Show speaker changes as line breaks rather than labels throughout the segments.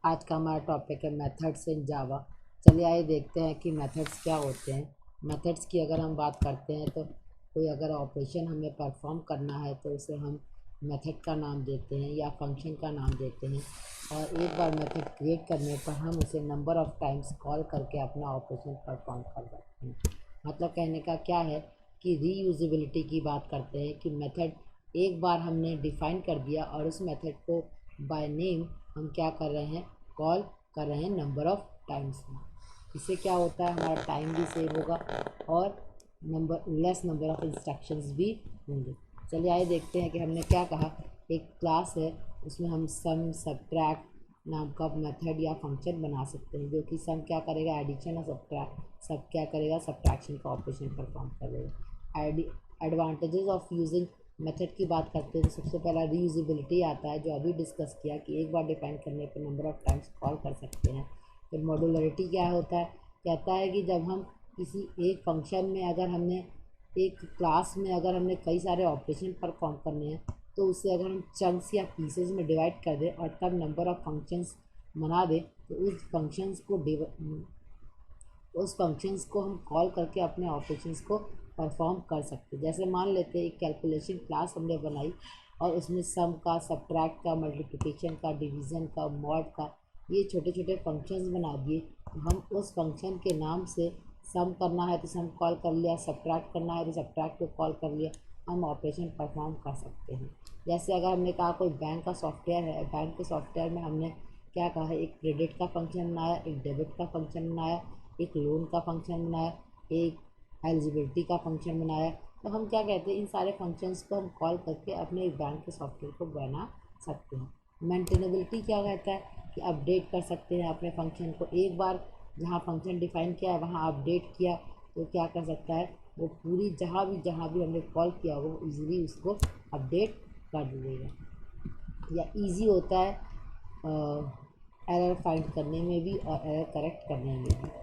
आज का हमारा टॉपिक है मेथड्स इन जावा। चलिए आइए देखते हैं कि मेथड्स क्या होते हैं। मेथड्स की अगर हम बात करते हैं तो कोई अगर ऑपरेशन हमें परफॉर्म करना है तो उसे हम मेथड का नाम देते हैं या फंक्शन का नाम देते हैं। और एक बार मेथड क्रिएट करने पर हम उसे नंबर ऑफ़ टाइम्स कॉल करके अपना ऑपरेशन परफॉर्म कर सकते हैं। मतलब कहने का क्या है कि रीयूजेबिलिटी की बात करते हैं कि मेथड एक बार हमने डिफ़ाइन कर दिया और उस मेथड को बाय नेम हम क्या कर रहे हैं, कॉल कर रहे हैं नंबर ऑफ़ टाइम्स में। इससे क्या होता है, हमारा टाइम भी सेव होगा और लेस नंबर ऑफ़ इंस्ट्रक्शंस भी होंगे। चलिए आइए देखते हैं कि हमने क्या कहा। एक क्लास है, उसमें हम सम सब्ट्रैक्ट नाम का मेथड या फंक्शन बना सकते हैं, जो कि सम क्या करेगा, एडिशन और सब्ट्रैक्ट सब क्या करेगा, सब्ट्रैक्शन का ऑपरेशन परफॉर्म करेगा। एडवांटेजेस ऑफ यूजिंग मेथड की बात करते हैं तो सबसे पहला रीयूजेबिलिटी आता है, जो अभी डिस्कस किया कि एक बार डिफाइन करने पर नंबर ऑफ़ टाइम्स कॉल कर सकते हैं। फिर मॉड्यूलरिटी क्या होता है, कहता है कि जब हम किसी एक फंक्शन में अगर हमने एक क्लास में अगर हमने कई सारे ऑपरेशन परफॉर्म करने हैं तो उसे अगर हम चंक्स या पीसेस में डिवाइड कर दें और तब नंबर ऑफ़ फंक्शंस बना दें तो उस फंक्शंस को हम कॉल करके अपने ऑपरेशंस को परफॉर्म कर सकते हैं। जैसे मान लेते हैं एक कैलकुलेशन क्लास हमने बनाई और उसमें सम का, सब्ट्रैक्ट का, मल्टीप्लिकेशन का, डिवीज़न का, मॉड का, ये छोटे छोटे फंक्शंस बना दिए। तो हम उस फंक्शन के नाम से सम करना है तो सम कॉल कर लिया, सब्ट्रैक्ट करना है तो सब्ट्रैक्ट को कॉल कर लिया, हम ऑपरेशन परफॉर्म कर सकते हैं। जैसे अगर हमने कहा कोई बैंक का सॉफ्टवेयर है, बैंक के सॉफ्टवेयर में हमने क्या कहा है, एक क्रेडिट का फंक्शन बनाया, एक डेबिट का फंक्शन बनाया, एक लोन का फंक्शन बनाया, एक एलिजिबिलिटी का फंक्शन बनाया। तो हम क्या कहते हैं, इन सारे फंक्शंस को हम कॉल करके अपने एक बैंक के सॉफ्टवेयर को बना सकते हैं। मेंटेनेबिलिटी क्या कहता है कि अपडेट कर सकते हैं अपने फंक्शन को। एक बार जहाँ फंक्शन डिफाइन किया है वहाँ अपडेट किया तो क्या कर सकता है, वो पूरी जहाँ भी हमने कॉल किया वो इजीली उसको अपडेट कर देगा। या इजी होता है एरर फाइंड करने में भी और एरर करेक्ट करने में भी।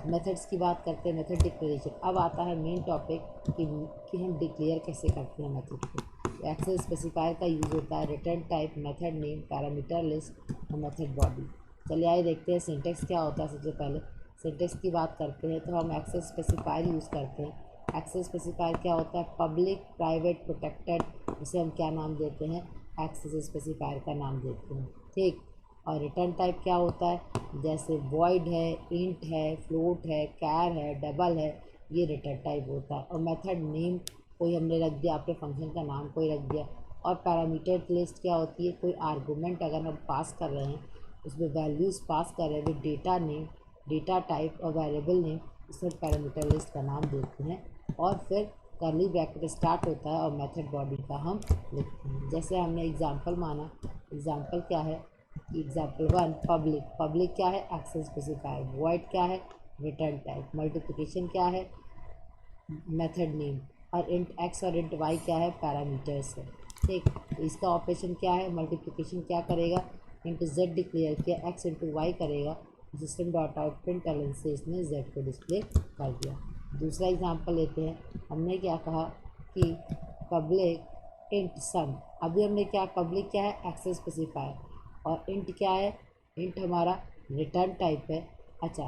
मेथड्स की बात करते हैं, मेथड डिक्लेरेशन। अब आता है मेन टॉपिक कि हम डिक्लेयर कैसे करते हैं मेथड को। एक्सेस स्पेसिफायर का यूज़ होता है, return type, method name, parameter list और मेथड बॉडी। चलिए आइए देखते हैं सिंटेक्स क्या होता है। सबसे पहले सिंटेक्स की बात करते हैं तो हम एक्सेस स्पेसिफायर यूज़ करते हैं। एक्सेस स्पेसिफायर क्या होता है, पब्लिक, प्राइवेट, प्रोटेक्टेड, उसे हम क्या नाम देते हैं, एक्सेस स्पेसिफायर का नाम देते हैं। ठीक। और रिटर्न टाइप क्या होता है, जैसे वॉइड है, इंट है, फ्लोट है, कैर है, डबल है, ये रिटर्न टाइप होता है। और मेथड नेम कोई हमने रख दिया, अपने फंक्शन का नाम कोई रख दिया। और पैरामीटर लिस्ट क्या होती है, कोई आर्गूमेंट अगर हम पास कर रहे हैं, उसमें वैल्यूज़ पास कर रहे हैं with data name, data type और वेरिएबल नेम, इसे पैरामीटर लिस्ट का नाम देते हैं। और फिर करली ब्रैकेट स्टार्ट होता है और मेथड बॉडी का हम लिखते हैं। जैसे हमने एग्जांपल माना, एग्जांपल क्या है, एग्जाम्पल वन, पब्लिक। पब्लिक क्या है, एक्सेस स्पेसिफायर। वॉइड क्या है, रिटर्न टाइप। मल्टीप्लिकेशन क्या है, मेथड नेम। और इंट एक्स और इंट वाई क्या है, पैरामीटर्स है। ठीक। तो इसका ऑपरेशन क्या है, मल्टीप्लिकेशन क्या करेगा, इंटू जेड डिक्लेयर किया, एक्स इंटू वाई करेगा, system dot out print L N से इसने जेड को डिस्प्ले कर दिया। दूसरा एग्जाम्पल लेते हैं। हमने क्या कहा कि पब्लिक इंट सम। अभी हमने क्या, पब्लिक क्या है, एक्सेस स्पेसिफायर, और इंट क्या है, इंट हमारा रिटर्न टाइप है। अच्छा,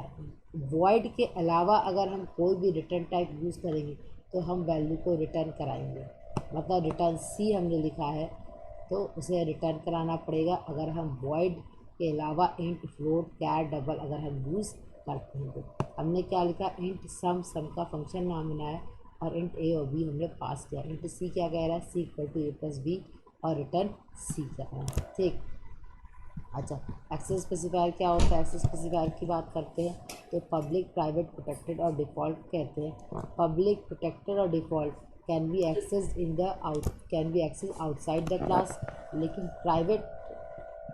वॉइड के अलावा अगर हम कोई भी रिटर्न टाइप यूज़ करेंगे तो हम वैल्यू को रिटर्न कराएंगे। मतलब रिटर्न सी हमने लिखा है तो उसे रिटर्न कराना पड़ेगा। अगर हम वॉइड के अलावा इंट, फ्लोट, कैर, डबल अगर हम यूज़ करते हैं तो हमने क्या लिखा, इंट सम, सम का फंक्शन नाम बनाया और इंट ए और बी हमने पास किया। इंट सी क्या कह रहा है, C equal to A plus B और रिटर्न सी कर रहा है। ठीक। अच्छा, एक्सेस स्पेसिफायर क्या होता है, एक्सेस स्पेसिफायर की बात करते हैं तो पब्लिक, प्राइवेट, प्रोटेक्टेड और डिफ़ॉल्ट कहते हैं। पब्लिक, प्रोटेक्टेड और default can be access in the out can be access outside the class, लेकिन private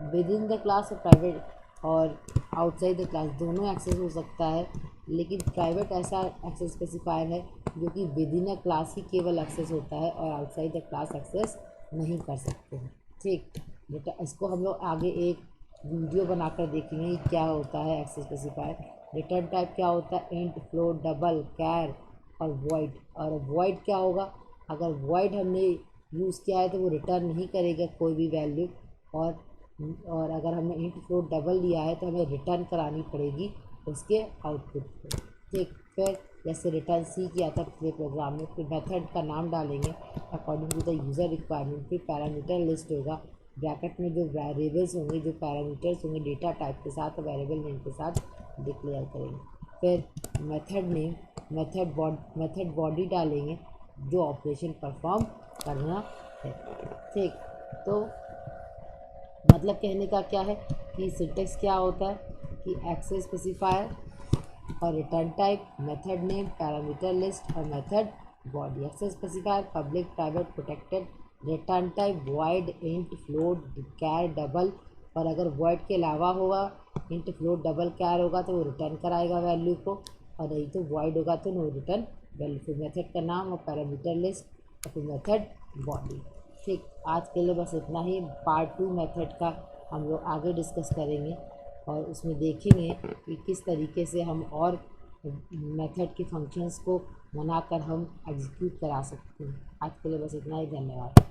within the class और प्राइवेट और आउटसाइड द क्लास दोनों एक्सेस हो सकता है। लेकिन प्राइवेट ऐसा एक्सेस स्पेसिफायर है जो कि विद इन अ क्लास ही केवल एक्सेस होता है और आउटसाइड द क्लास एक्सेस नहीं कर सकते हैं। ठीक। बेटा इसको हम लोग आगे एक वीडियो बनाकर देखेंगे कि क्या होता है एक्सेस स्पेसिफायर। रिटर्न टाइप क्या होता है, इंट, फ्लोट, डबल, कैर और वॉइड। और वॉइड क्या होगा, अगर वॉइड हमने यूज़ किया है तो वो रिटर्न नहीं करेगा कोई भी वैल्यू। और और अगर हमने इंट फ्लोट डबल लिया है तो हमें रिटर्न करानी पड़ेगी उसके आउटपुट को। ठीक, फिर जैसे रिटर्न सी किया था पिछले प्रोग्राम में, फिर मेथड का नाम डालेंगे according to the user requirement. फिर पैरामीटर लिस्ट होगा, ब्रैकेट में जो वेरिएबल्स होंगे, जो पैरामीटर्स होंगे डेटा टाइप के साथ, वेरिएबल नेम के साथ डिक्लेयर करेंगे। फिर मेथड नेम, मेथड बॉडी डालेंगे जो ऑपरेशन परफॉर्म करना है। ठीक, तो मतलब कहने का क्या है कि सिंटेक्स क्या होता है कि एक्सेस स्पेसिफायर और return type, method name, parameter list और method body. Access specifier public, private, protected, return type void, int, float, char, double, और अगर वॉइड के अलावा होगा, इंट, फ्लोट, डबल, कैर होगा तो वो रिटर्न कराएगा वैल्यू को, और नहीं तो वॉइड होगा तो नो रिटर्न वैल्यू। फिर मेथड का नाम और पैरामीटर लिस्ट और फिर मेथड बॉडी। ठीक, आज के लिए बस इतना ही। पार्ट 2 मेथड का हम लोग आगे डिस्कस करेंगे और उसमें देखेंगे कि किस तरीके से हम और मेथड के फंक्शंस को बनाकर हम एग्जीक्यूट करा सकते हैं। आज के लिए बस इतना ही, धन्यवाद।